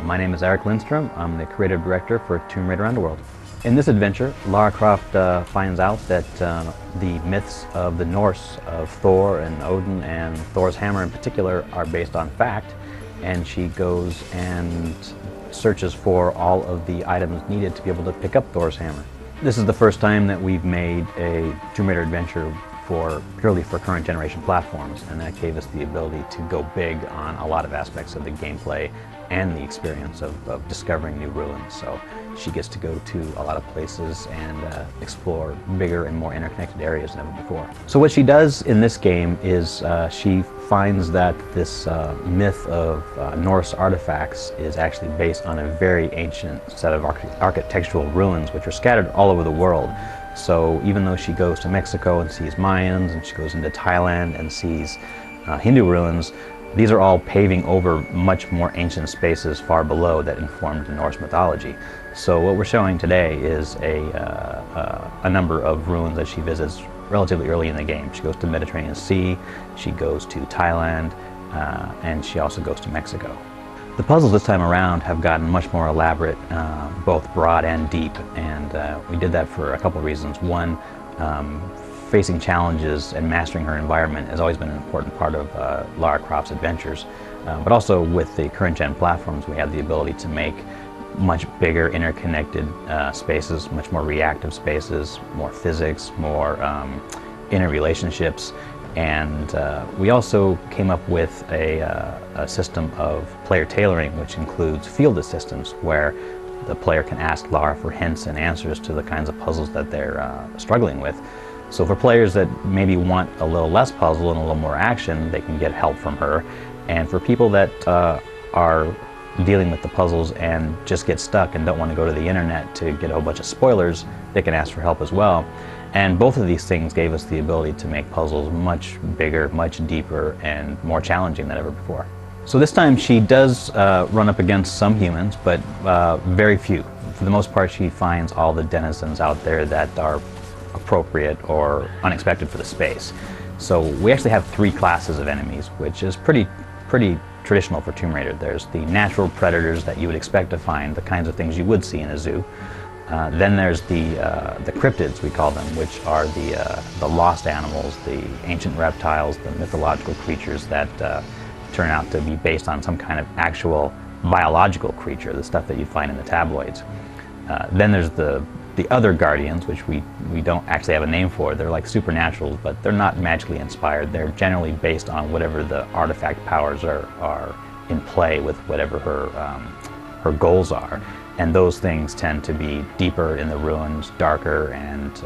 My name is Eric Lindstrom. I'm the creative director for Tomb Raider Underworld. In this adventure, Lara Croft finds out that the myths of the Norse, of Thor and Odin and Thor's hammer in particular, are based on fact, and she goes and searches for all of the items needed to be able to pick up Thor's hammer. This is the first time that we've made a Tomb Raider adventure purely for current generation platforms, and that gave us the ability to go big on a lot of aspects of the gameplay and the experience of discovering new ruins. So she gets to go to a lot of places and explore bigger and more interconnected areas than ever before. So what she does in this game is she finds that this myth of Norse artifacts is actually based on a very ancient set of architectural ruins which are scattered all over the world. So even though she goes to Mexico and sees Mayans, and she goes into Thailand and sees Hindu ruins, these are all paving over much more ancient spaces far below that informed the Norse mythology. So what we're showing today is a number of ruins that she visits relatively early in the game. She goes to the Mediterranean Sea, she goes to Thailand, and she also goes to Mexico. The puzzles this time around have gotten much more elaborate, both broad and deep, and we did that for a couple of reasons. One, facing challenges and mastering her environment has always been an important part of Lara Croft's adventures, but also with the current gen platforms we have the ability to make much bigger interconnected spaces, much more reactive spaces, more physics, more interrelationships. And we also came up with a system of player tailoring, which includes field assistance, where the player can ask Lara for hints and answers to the kinds of puzzles that they're struggling with. So for players that maybe want a little less puzzle and a little more action, they can get help from her. And for people that are dealing with the puzzles and just get stuck and don't want to go to the internet to get a whole bunch of spoilers, they can ask for help as well. And both of these things gave us the ability to make puzzles much bigger, much deeper, and more challenging than ever before. So this time she does run up against some humans, but very few. For the most part, she finds all the denizens out there that are appropriate or unexpected for the space. So we actually have three classes of enemies, which is pretty traditional for Tomb Raider. There's the natural predators that you would expect to find, the kinds of things you would see in a zoo. Then there's the cryptids, we call them, which are the lost animals, the ancient reptiles, the mythological creatures that turn out to be based on some kind of actual biological creature, the stuff that you find in the tabloids. Then there's the other guardians, which we don't actually have a name for. They're like supernaturals, but they're not magically inspired. They're generally based on whatever the artifact powers are in play with whatever her goals are. And those things tend to be deeper in the ruins, darker, and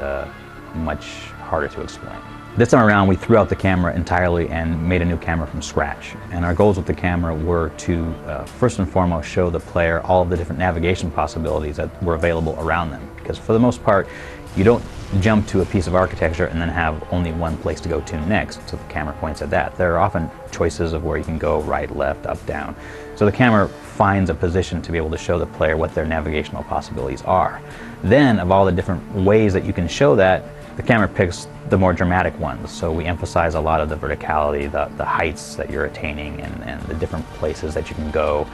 much harder to explain. This time around, we threw out the camera entirely and made a new camera from scratch. And our goals with the camera were to, first and foremost, show the player all of the different navigation possibilities that were available around them. Because for the most part, you don't jump to a piece of architecture and then have only one place to go to next, so the camera points at that. There are often choices of where you can go right, left, up, down. So the camera finds a position to be able to show the player what their navigational possibilities are. Then, of all the different ways that you can show that, the camera picks the more dramatic ones. So we emphasize a lot of the verticality, the heights that you're attaining, and the different places that you can go.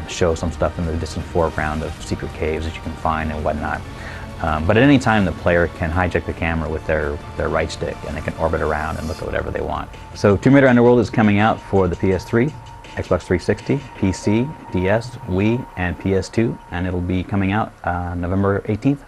Show some stuff in the distant foreground of secret caves that you can find and whatnot. But at any time, the player can hijack the camera with their right stick, and they can orbit around and look at whatever they want. So Tomb Raider Underworld is coming out for the PS3, Xbox 360, PC, DS, Wii, and PS2, and it'll be coming out November 18th.